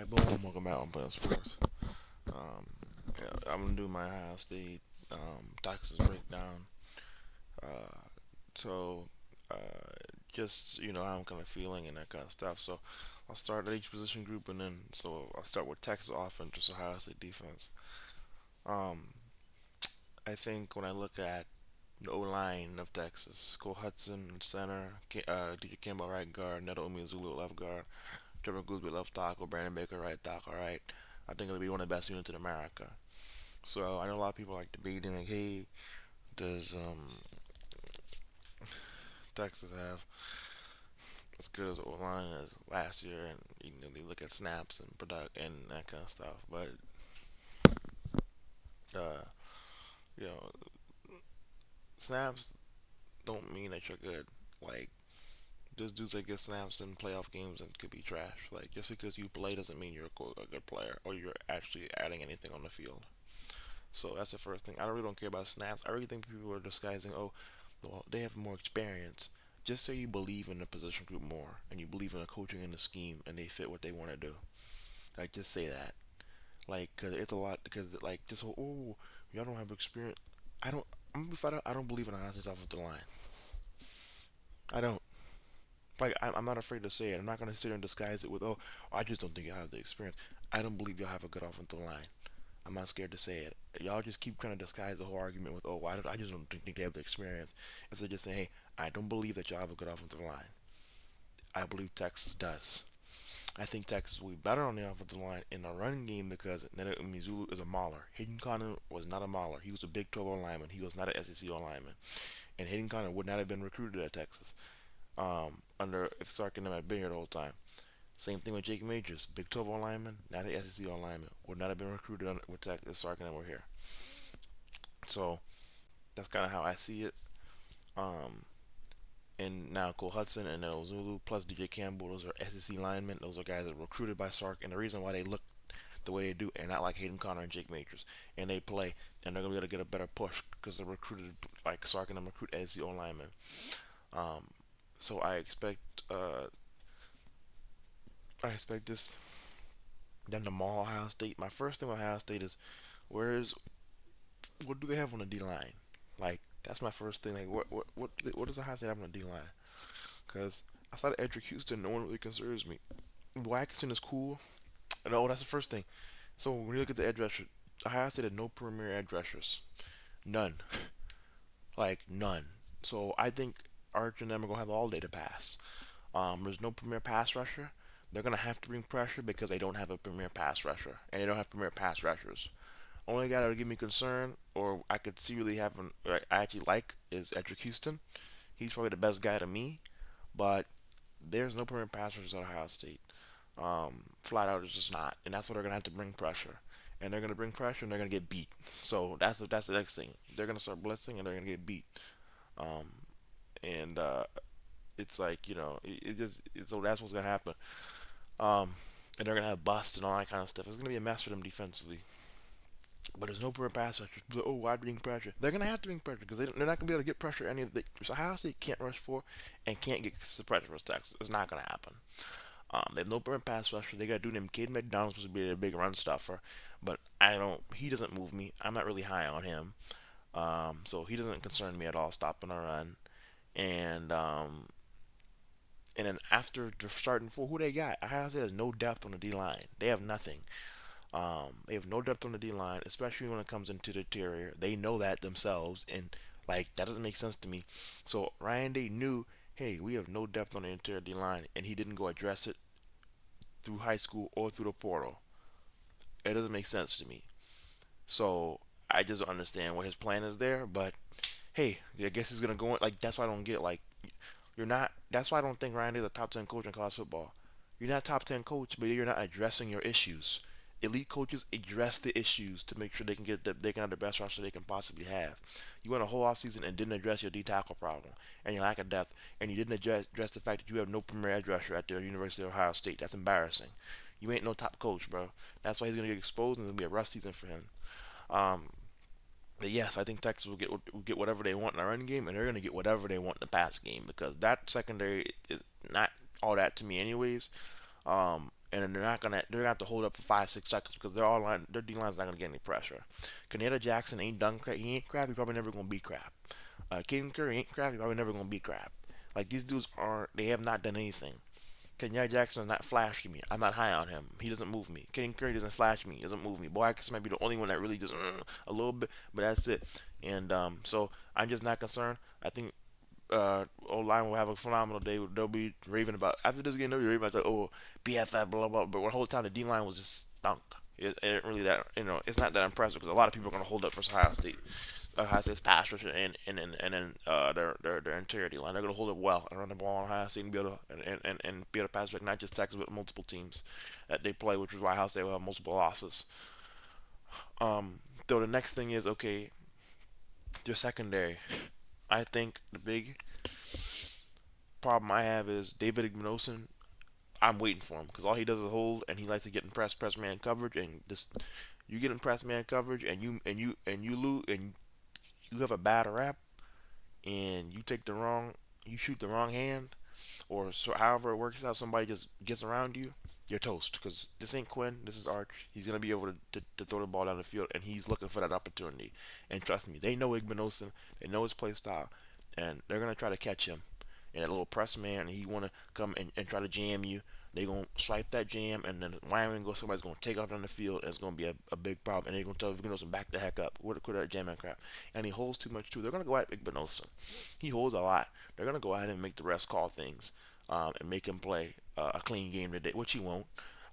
Alright, boom, welcome back on Planet Sports. Um, yeah, I'm gonna do my Ohio State Texas breakdown. Uh, so, uh, just how I'm kind of feeling and that kind of stuff. So, I'll start at each position group, and then I'll start with Texas offense, just Ohio State defense. Um, I think when I look at the O line of Texas, Cole Hudson center, DJ Campbell right guard, Neto Umeozulu left guard, Trevor Goosby left tackle, Brandon Baker right tackle, right. I think it'll be one of the best units in America. So I know a lot of people like debating like, hey, does Texas have as good as O line as last year? And they look at snaps and product and that kind of stuff. But uh, you know, snaps don't mean that you're good. Like there's dudes that get snaps in playoff games and could be trash. Like just because you play doesn't mean you're a good player or you're actually adding anything on the field. So that's the first thing. I really don't care about snaps. I really think people are disguising. Oh, well, they have more experience. Just say you believe in the position group more and you believe in the coaching and the scheme and they fit what they want to do. Like just say that. Like, cause it's a lot. Because like just y'all don't have experience. I don't. I'm gonna be flat out, I don't believe in a Haskins offensive line. I don't. Like I'm not afraid to say it. I'm not gonna sit there and disguise it with I just don't think you have the experience. I don't believe y'all have a good offensive line. I'm not scared to say it. Y'all just keep trying to disguise the whole argument with, I just don't think they have the experience. Instead of just saying, hey, I don't believe that y'all have a good offensive line. I believe Texas does. I think Texas will be better on the offensive line in the running game because Nene Mizulu is a mauler. Hayden Connor was not a mauler. He was a Big 12 lineman. He was not an SEC lineman. And Hayden Connor would not have been recruited at Texas under if Sark and them had been here the whole time. Same thing with Jake Majors, Big 12 lineman, not an SEC lineman. Would not have been recruited with Texas if Sark and them were here. So that's kind of how I see it. Um, and now Cole Hudson and Zulu plus DJ Campbell, those are SEC linemen. Those are guys that were recruited by Sark, and the reason why they look the way they do, and not like Hayden Connor and Jake Majors, and they play, and they're gonna be able to get a better push because they're recruited like Sark and them recruit SEC linemen. Um, so I expect this them to maul Ohio State. My first thing with Ohio State is where's what do they have on the D line? Like that's my first thing. Like what does Ohio State have on the D line? Because outside of Edric Houston, no one really concerns me. Watkinson is cool. No, that's the first thing. So when you look at the edge rusher, Ohio State had no premier edge rushers, none, like none. So I think Arch and them are gonna have all day to pass. There's no premier pass rusher. They're gonna have to bring pressure because they don't have a premier pass rusher, and they don't have premier pass rushers. Only guy that would give me concern, or I could see really having, or I actually like, is Edric Houston. He's probably the best guy to me, but there's no premier pass rushers at Ohio State. Flat out, it's just not, and that's what they're gonna have to bring pressure, and they're gonna bring pressure, and they're gonna get beat. So that's the next thing. They're gonna start blitzing, and they're gonna get beat. Um, and it's like so that's what's gonna happen. Um, and they're gonna have busts and all that kind of stuff. It's gonna be a mess for them defensively. But there's no prayer pass rushers. Oh, why bring pressure? They're gonna have to bring pressure because they're not gonna be able to get pressure any of the. So Ohio State can't rush for and can't get the pressure for Texas. It's not gonna happen. They have no prayer pass rusher. They got a dude named Caden McDonald's supposed to be a big run stuffer, but I don't. He doesn't move me. I'm not really high on him. So he doesn't concern me at all stopping a run. And and then after the starting four, who they got? Ohio State has no depth on the D line. They have nothing. They have no depth on the D line, especially when it comes into the interior. They know that themselves, and like that doesn't make sense to me. So Ryan Day knew, hey, we have no depth on the interior D line, and he didn't go address it through high school or through the portal. It doesn't make sense to me. So I just don't understand what his plan is there. But hey, I guess he's gonna go in. Like that's why I don't get like you're not. That's why I don't think Ryan Day's a top 10 coach in college football. You're not a top 10 coach, but you're not addressing your issues. Elite coaches address the issues to make sure they can have the best roster they can possibly have. You went a whole offseason and didn't address your D tackle problem and your lack of depth, and you didn't address the fact that you have no premier edge rusher at the University of Ohio State. That's embarrassing. You ain't no top coach, bro. That's why he's gonna get exposed and it's gonna be a rough season for him. Um, but yes, I think Texas will get whatever they want in the running game, and they're gonna get whatever they want in the pass game because that secondary is not all that to me, anyways. and then they're gonna have to hold up for 5 6 seconds because their D line's not gonna get any pressure. Kaneda Jackson ain't done crap. He ain't crap. He probably never gonna be crap. Caden Curry ain't crap. He probably never gonna be crap. Like these dudes are, they have not done anything. Kenya Jackson is not flashy me. I'm not high on him. He doesn't move me. Caden Curry doesn't flash me. He doesn't move me. Boakis might be the only one that really just a little bit, but that's it. And so I'm just not concerned. I think O line will have a phenomenal day. They'll be raving about after this game. They'll be raving about BFF blah blah. But the whole time the D line was just stunk. It ain't really that, it's not that impressive because a lot of people are gonna hold up for Ohio State. Ohio State's pass rush and then their interior D line. They're gonna hold up well and run the ball on Ohio State and be able to and be able to pass rush not just Texas but multiple teams that they play, which is why Ohio State will have multiple losses. Though the next thing is okay, your secondary. I think the big problem I have is David Ignosin. I'm waiting for him because all he does is hold, and he likes to get in press man coverage, and just you get in press man coverage, and you lose, and you have a bad rap, and you shoot the wrong hand, or so however it works out, somebody just gets around you, you're toast. Because this ain't Quinn, this is Arch. He's gonna be able to throw the ball down the field, and he's looking for that opportunity. And trust me, they know Igmanosin, they know his play style, and they're gonna try to catch him in that little press man, and he wanna come and try to jam you. They gonna swipe that jam, and then Wyoming goes. Somebody's gonna take off on the field, and it's gonna be a big problem. And they're gonna tell Vignosa back the heck up. Quit that jam and crap. And he holds too much too. They're gonna go at Vignosa. He holds a lot. They're gonna go ahead and make the refs call things, and make him play a clean game today, which he won't.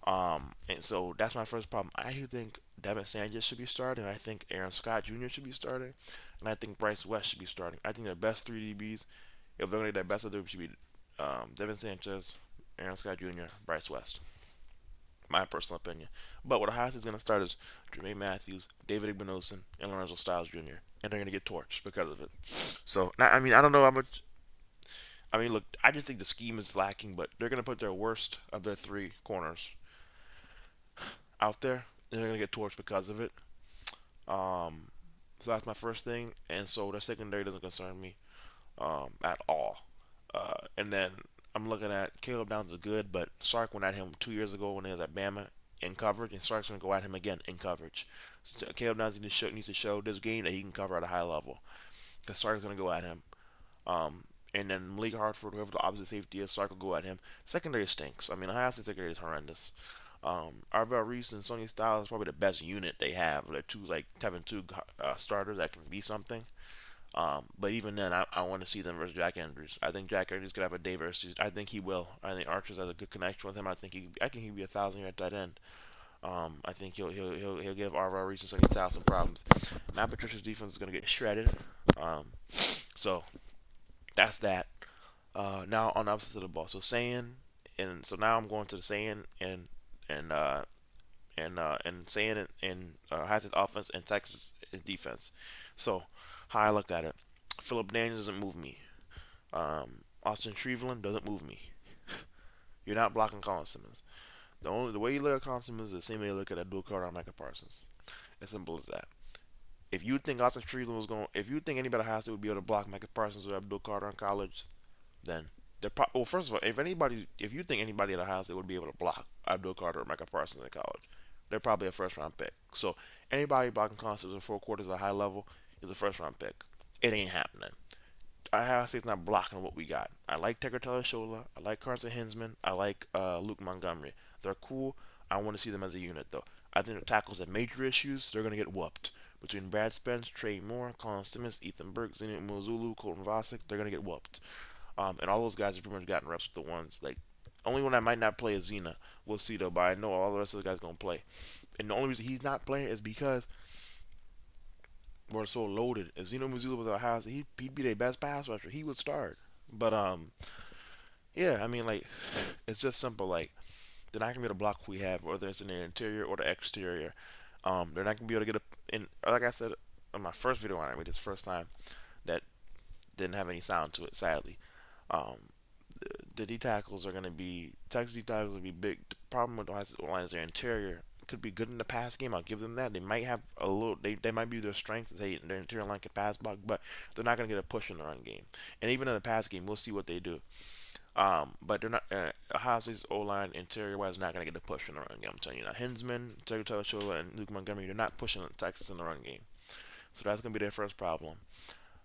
And so that's my first problem. I think Devin Sanchez should be starting. I think Aaron Scott Jr. should be starting, and I think Bryce West should be starting. I think the best three DBs, if they're gonna get their best of them, should be Devin Sanchez, Aaron Scott Jr., Bryce West. My personal opinion. But what Ohio State's going to start is Jermaine Matthews, David Igbenogson, and Lorenzo Styles Jr. And they're going to get torched because of it. So, I mean, I don't know how much. I mean, look, I just think the scheme is lacking, but they're going to put their worst of their three corners out there. And they're going to get torched because of it. Um, so that's my first thing. And so their secondary doesn't concern me at all. And then I'm looking at Caleb Downs is good, but Sark went at him 2 years ago when he was at Bama in coverage, and Sark's going to go at him again in coverage. So Caleb Downs needs to show this game that he can cover at a high level. Because Sark's going to go at him. And then Malik Hartford, whoever the opposite safety is, Sark will go at him. Secondary stinks. I mean, Ohio State secondary is horrendous. Arvell Reese and Sonny Styles is probably the best unit they have. They're two like having two starters that can be something. But even then, I want to see them versus Jack Andrews. I think Jack Andrews could have a day versus. I think he will. I think Archers has a good connection with him. I think he'll be 1,000 yard tight end. I think he'll give Arvell Reese and Sonny Styles some problems. Matt Patricia's defense is gonna get shredded. So that's that. Now on the opposite of the ball. So saying and so now I'm going to the saying and and saying and has his offense and Texas defense. So how I looked at it, Philip Daniels doesn't move me. Austin Shriveland doesn't move me. You're not blocking Colin Simmons. The way you look at Colin Simmons is the same way you look at Abdul Carter or Micah Parsons. As simple as that. If you think Austin Shriveland was going, if you think anybody has to would be able to block Micah Parsons or Abdul Carter in college, then well, first of all, if you think anybody at Ohio State would be able to block Abdul Carter or Micah Parsons in college, they're probably a first round pick. So anybody blocking concepts in 4 quarters at a high level is a first round pick. It ain't happening. Ohio State's not blocking what we got. I like Tecker Shola. I like Carson Hinsman. I like Luke Montgomery. They're cool. I want to see them as a unit though. I think the tackles have major issues. They're gonna get whooped. Between Brad Spence, Trey Moore, Colin Simmons, Ethan Burke, Zenit Mozulu, Colton Vasek, they're gonna get whooped. And all those guys have pretty much gotten reps with the ones like only one that might not play is Zena. We'll see though, but I know all the rest of the guys gonna play. And the only reason he's not playing is because we're so loaded. If Zeno Missoula was at Ohio State, he'd be their best pass rusher. He would start. But yeah, I mean like it's just simple. Like they're not gonna be able to block who we have, whether it's in the interior or the exterior. They're not gonna be able to get a in. Like I said on my first video on it, this first time that didn't have any sound to it, sadly. Um, the D tackles are going to be Texas D tackles will be big. The problem with the line is their interior could be good in the pass game. I'll give them that. They might have a little. They might be their strength. Their interior line can pass block, but they're not going to get a push in the run game. And even in the pass game, we'll see what they do. But they're not. Ohio State's O line interior wise not gonna get the push in the run game. I'm telling you now. Hinsman, Terry Taylor, and Luke Montgomery, they're not pushing Texas in the run game. So that's gonna be their first problem.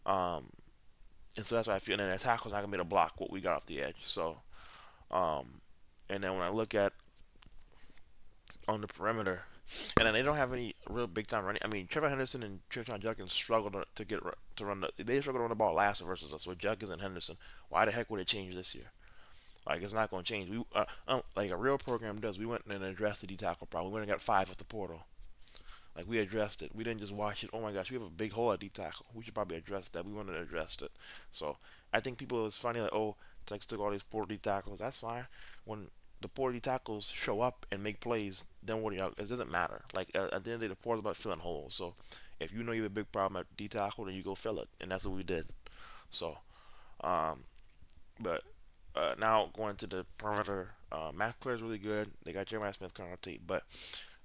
Um, and so that's why I feel. And then their tackle's not gonna be able to block what we got off the edge. So, um, and then when I look at on the perimeter, and then they don't have any real big time running. I mean, Trevor Henderson and Tristan Judkins struggled to get to run the. They struggled to run the ball last year versus us with Judkins and Henderson. Why the heck would it change this year? Like it's not going to change. We like a real program does. We went and addressed the D tackle problem. We went and got five at the portal. Like we addressed it. We didn't just watch it. Oh my gosh, we have a big hole at D tackle. We should probably address that. We wanted to address it. So I think people it's funny like oh Texas took all these poor D tackles. That's fine. When the poor D tackles show up and make plays, then what do you? It doesn't matter. Like at the end of the day, the poor is about filling holes. So if you know you have a big problem at D tackle, then you go fill it, and that's what we did. So, um, but now going to the perimeter, Matt Clare is really good. They got Jeremiah Smith, Connor Tate, but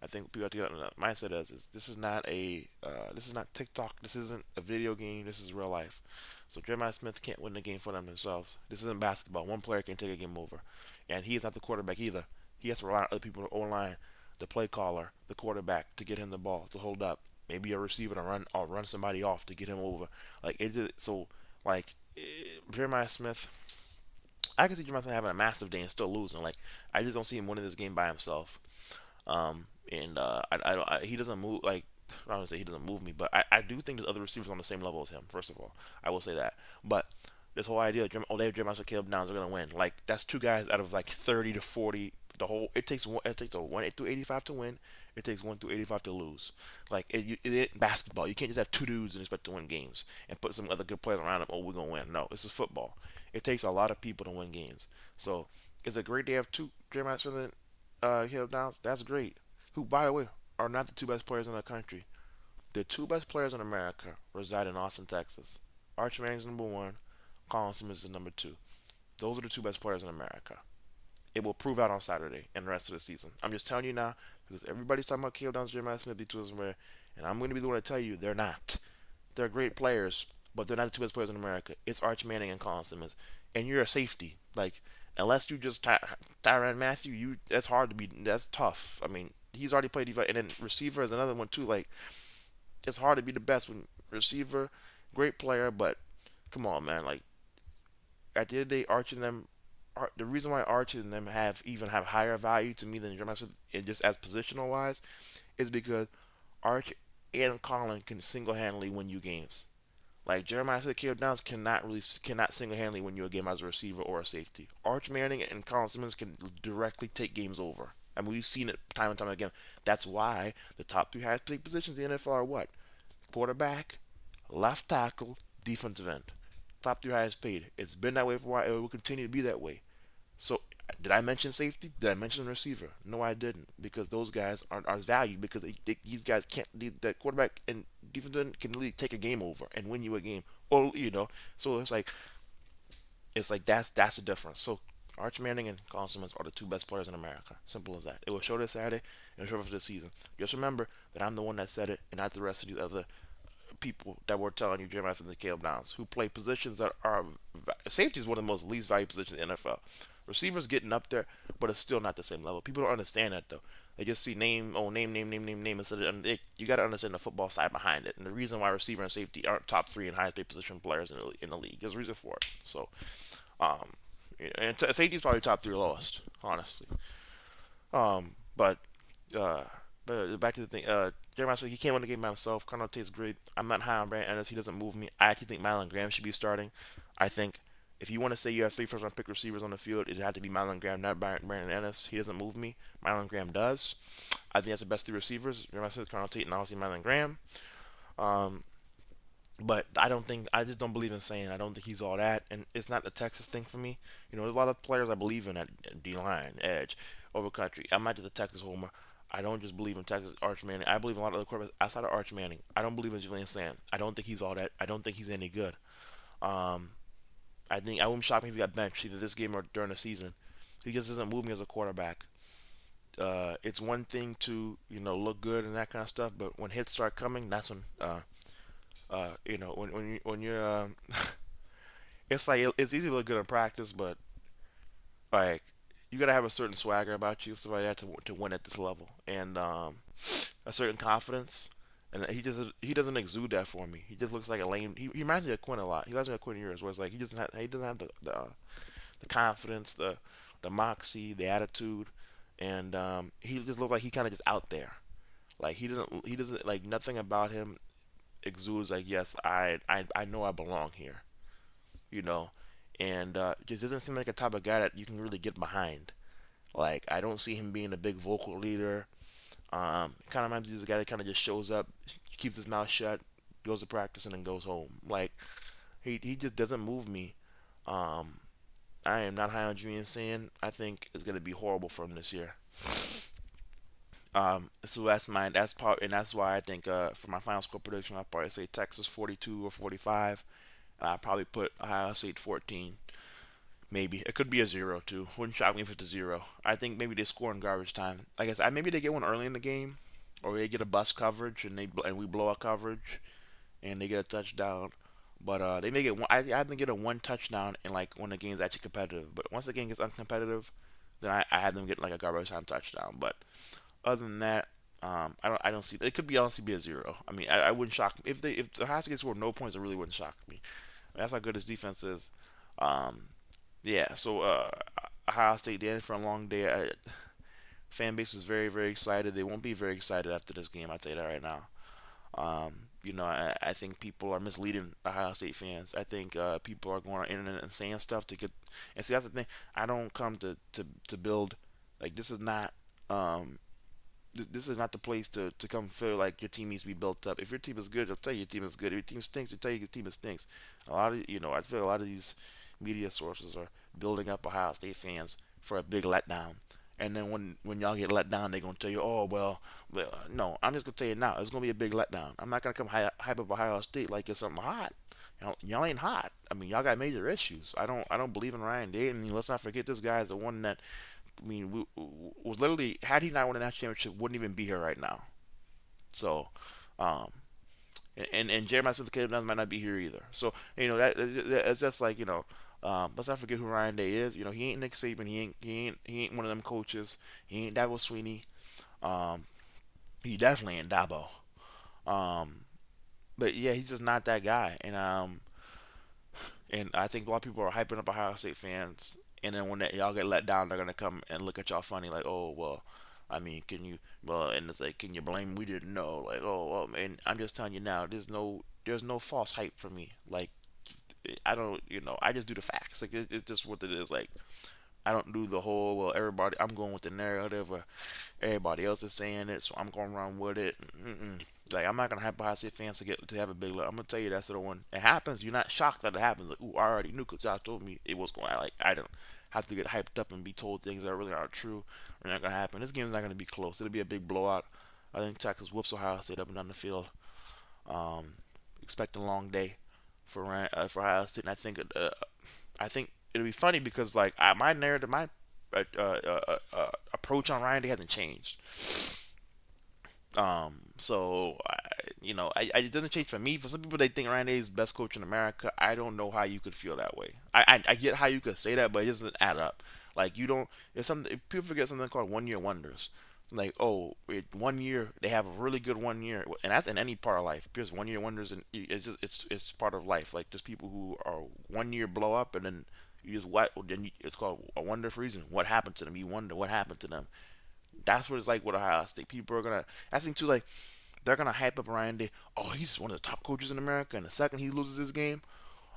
I think people have to get on the mindset is this is not TikTok. This isn't a video game. This is real life. So Jeremiah Smith can't win the game for them themselves. This isn't basketball. One player can take a game over, and he is not the quarterback either. He has to rely on other people on the line, the play caller, the quarterback to get him the ball to hold up. Maybe a receiver to run or run somebody off to get him over. Like it did, so like Jeremiah Smith. I can see Jeremiah Smith having a massive day and still losing. Like I just don't see him winning this game by himself. And I don't. He doesn't move like I don't want to say he doesn't move me, but I do think there's other receivers on the same level as him. First of all, I will say that. But this whole idea of Olave Jeremiah and Caleb Downs are gonna win. Like that's two guys out of like 30 to 40. The whole it takes one. It takes a 1 through 85 to win. It takes 1 through 85 to lose. Like it ain't basketball. You can't just have two dudes and expect to win games and put some other good players around them. Oh, we're gonna win. No, this is football. It takes a lot of people to win games. So it's a great day to have two Jeremiah Smith and Caleb Downs. That's great. Who, by the way, are not the two best players in the country. The two best players in America reside in Austin, Texas. Arch Manning's number one. Colin Simmons is number two. Those are the two best players in America. It will prove out on Saturday and the rest of the season. I'm just telling you now because everybody's talking about Caleb Downs, Jeremiah Smith, and I'm going to be the one to tell you they're not. They're great players, but they're not the two best players in America. It's Arch Manning and Colin Simmons, and you're a safety. Like unless you just Tyrann Mathieu, you that's hard to be. That's tough. I mean, he's already played defense, and then receiver is another one too. Like it's hard to be the best when receiver, great player, but come on, man. Like at the end of the day, Arch and them. The reason why Arch and them have higher value to me than Jeremiah Smith, and just as positional wise, is because Arch and Colin can single handedly win you games. Like Jeremiah Smith, Caleb Downs cannot single handedly win you a game as a receiver or a safety. Arch Manning and Colin Simmons can directly take games over. I mean, we've seen it time and time again. That's why the top three highest paid positions in the NFL are what? Quarterback, left tackle, defensive end. Top three highest paid. It's been that way for a while. It will continue to be that way. So, did I mention safety? Did I mention receiver? No, I didn't, because those guys are valued because these guys can't. That quarterback and defensive end can really take a game over and win you a game, or So it's like that's the difference. So Arch Manning and Colin Simmons are the two best players in America. Simple as that. It will show this Saturday and it'll show for the season. Just remember that I'm the one that said it, and not the rest of these other people that were telling you Jeremiah Smith and Caleb Downs, who play positions that are safety is one of the most least valued positions in the NFL. Receivers getting up there, but it's still not the same level. People don't understand that though. They just see name instead of you got to understand the football side behind it, and the reason why receiver and safety aren't top three and highest paid position players in the league. There's a reason for it. So, um, and safety is probably top three lowest, honestly. But uh, back to the thing. Jeremiah Smith, he can't win the game by himself. Connor Tate's great. I'm not high on Brandon Ennis. He doesn't move me. I actually think Malin Graham should be starting. I think if you want to say you have three first round pick receivers on the field, it had to be Malin Graham, not Brandon Ennis. He doesn't move me. Malin Graham does. I think that's the best three receivers. Jeremiah Smith, Connor Tate, and obviously Malin Graham. Um, but I just don't believe in saying I don't think he's all that, and it's not a Texas thing for me. There's a lot of players I believe in at D line, edge, over country. I'm not just a Texas homer. I don't just believe in Texas Arch Manning. I believe in a lot of other quarterbacks outside of Arch Manning. I don't believe in Julian Sand. I don't think he's all that. I don't think he's any good. Um, I think I wouldn't shock me if he got benched either this game or during the season. He just doesn't move me as a quarterback. It's one thing to look good and that kind of stuff, but when hits start coming, that's when when you're it's like it's easy to look good in practice, but Like you gotta have a certain swagger about you, stuff like that, to win at this level, and a certain confidence. And he doesn't exude that for me. He just looks like a lame. He reminds me of Quinn a lot. He reminds me of Quinn Ewers, where it's like he doesn't have the confidence, the moxie, the attitude, and he just looks like he kind of just out there. Like he doesn't like nothing about him exudes like yes I know I belong here, you know, and just doesn't seem like a type of guy that you can really get behind. Like I don't see him being a big vocal leader. Kind of reminds me of a guy that kind of just shows up, keeps his mouth shut, goes to practice, and then goes home. Like he just doesn't move me. Um, I am not high on Julian Sand. I think it's gonna be horrible for him this year. So that's mine. That's part, and that's why I think for my final score prediction, I'll probably say Texas 42 or 45, and I'll probably put Ohio State 14. Maybe it could be a zero too. Wouldn't shock me if it's a zero. I think maybe they score in garbage time. Like I said, maybe they get one early in the game, or they get a bus coverage and we blow a coverage and they get a touchdown. But they may get one. I have them get a one touchdown and like when the game's actually competitive. But once the game gets uncompetitive, then I have them get like a garbage time touchdown. But other than that, I don't see it. Could be honestly be a zero. I mean, I wouldn't shock me if the Husky scored no points. It really wouldn't shock me. That's how good his defense is. Um, yeah. So Ohio State they in for a long day. Fan base is very excited. They won't be very excited after this game. I tell you that right now. I think people are misleading Ohio State fans. I think people are going on the internet and saying stuff to get. And see, that's the thing. I don't come to build. Like this is not. Um, this is not the place to come feel like your team needs to be built up. If your team is good, I'll tell you your team is good. If your team stinks, I'll tell you your team stinks. A lot of I feel a lot of these media sources are building up Ohio State fans for a big letdown. And then when y'all get let down, they're gonna tell you, oh well, no. I'm just gonna tell you now, it's gonna be a big letdown. I'm not gonna come hype up Ohio State like it's something hot. Y'all ain't hot. I mean, y'all got major issues. I don't believe in Ryan Day. And let's not forget this guy is the one that I mean, was literally had he not won the national championship, wouldn't even be here right now. So, um, and Jeremiah Smith Kid might not be here either. So that it's just like let's not forget who Ryan Day is. He ain't Nick Saban. He ain't one of them coaches. He ain't Dabo Sweeney. Um, he definitely ain't Dabo. Um, but yeah, he's just not that guy. And I think a lot of people are hyping up Ohio State fans, and then when y'all get let down, they're gonna come and look at y'all funny, like, oh well, I mean, can you? Well, and it's like, can you blame? We didn't know, like, oh well, man. I'm just telling you now, there's no false hype for me. Like, I don't, I just do the facts. Like, it's just what it is. Like, I don't do the whole well. Everybody, I'm going with the narrative. Or everybody else is saying it, so I'm going to run with it. Mm-mm. Like I'm not gonna have Ohio State fans to have a big look. I'm gonna tell you that's the one. It happens. You're not shocked that it happens. Like, ooh, I already knew because y'all told me it was going. Like I don't have to get hyped up and be told things that really aren't true or not gonna happen. This game's not gonna be close. It'll be a big blowout. I think Texas whoops Ohio State up and down the field. Um, expect a long day for Ohio State. And I think it'll be funny because like my narrative, my approach on Ryan Day hasn't changed. So it doesn't change for me. For some people, they think Ryan Day is the best coach in America. I don't know how you could feel that way. I get how you could say that, but it doesn't add up. Like you don't. It's something people forget something called 1 year wonders. Like one year they have a really good 1 year, and that's in any part of life. Because 1 year wonders, and it's part of life. Like just people who are 1 year blow up, and then you just it's called a wonder for a reason. What happened to them? You wonder what happened to them. That's what it's like with Ohio State. People are gonna. I think too. Like they're gonna hype up Ryan Day. Oh, he's one of the top coaches in America. And the second he loses this game,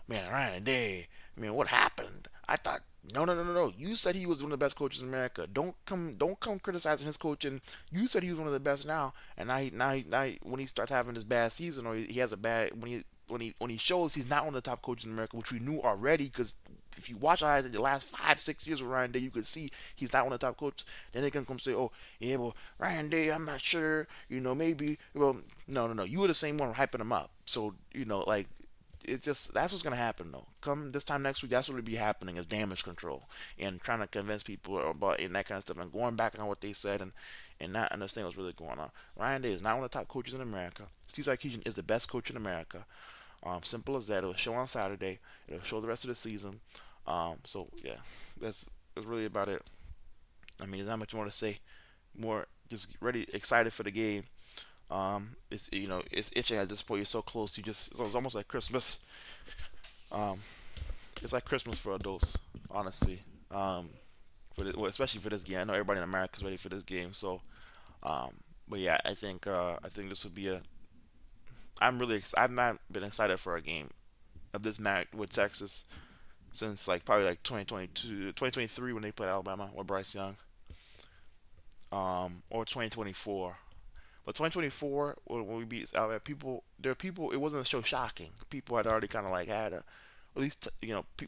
man, Ryan Day. I mean, what happened? I thought no. You said he was one of the best coaches in America. Don't come criticizing his coaching. You said he was one of the best now, and when he starts having this bad season or he has a bad when he shows he's not one of the top coaches in America, which we knew already because if you watch the last 5 6 years with Ryan Day, you could see he's not one of the top coaches. Then they can come say, "Oh, yeah, well, Ryan Day, I'm not sure. Maybe." Well, no. You were the same one hyping him up. So like it's just that's what's gonna happen though. Come this time next week, that's what will be happening is damage control and trying to convince people about and that kind of stuff and going back on what they said and not understand what's really going on. Ryan Day is not one of the top coaches in America. Steve Sarkisian is the best coach in America. Simple as that. It'll show on Saturday. It'll show the rest of the season. So yeah, that's that's really about it. I mean, there's not much more to say. More just ready, excited for the game. It's it's itching at this point. You're so close. You just it's almost like Christmas. Um, it's like Christmas for adults, honestly. Well, especially for this game. I know everybody in America is ready for this game. So, um, but yeah, I think this would be a. I've not been excited for a game of this match with Texas since like probably like 2022, 2023 when they played Alabama with Bryce Young, or 2024. But 2024 when we beat Alabama, there are people. It wasn't so shocking. People had already kind of like had a, at least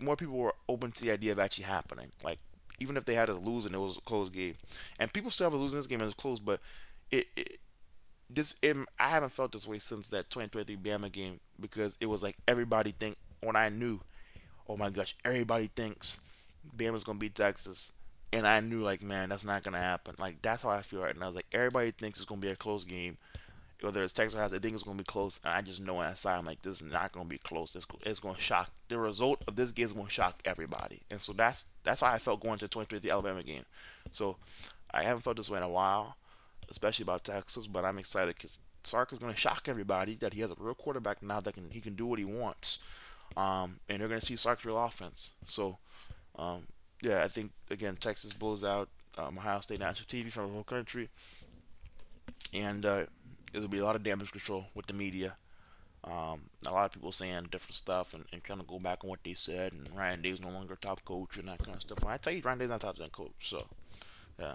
more people were open to the idea of actually happening. Like even if they had us losing, it was a close game, and people still have us losing this game and it's close. But it I haven't felt this way since that 2023 Bama game because it was like everybody think when I knew, oh my gosh, everybody thinks Bama's gonna beat Texas, and I knew like man that's not gonna happen. Like that's how I feel right now. It's like everybody thinks it's gonna be a close game, whether it's Texas or has, they think it's going to be close, and I just know inside I'm like, this is not going to be close. It's going to shock. The result of this game is going to shock everybody, and so that's how I felt going to the 2023 Alabama game. So I haven't felt this way in a while, especially about Texas, but I'm excited because Sark is going to shock everybody that he has a real quarterback now that he can do what he wants, and they're going to see Sark's real offense. So um, yeah, I think again Texas blows out Ohio State national TV from the whole country, and there'll be a lot of damage control with the media. A lot of people saying different stuff and kind of go back on what they said. And Ryan Day's no longer top coach and that kind of stuff. When I tell you, Ryan Day's not top 10 coach. So, yeah.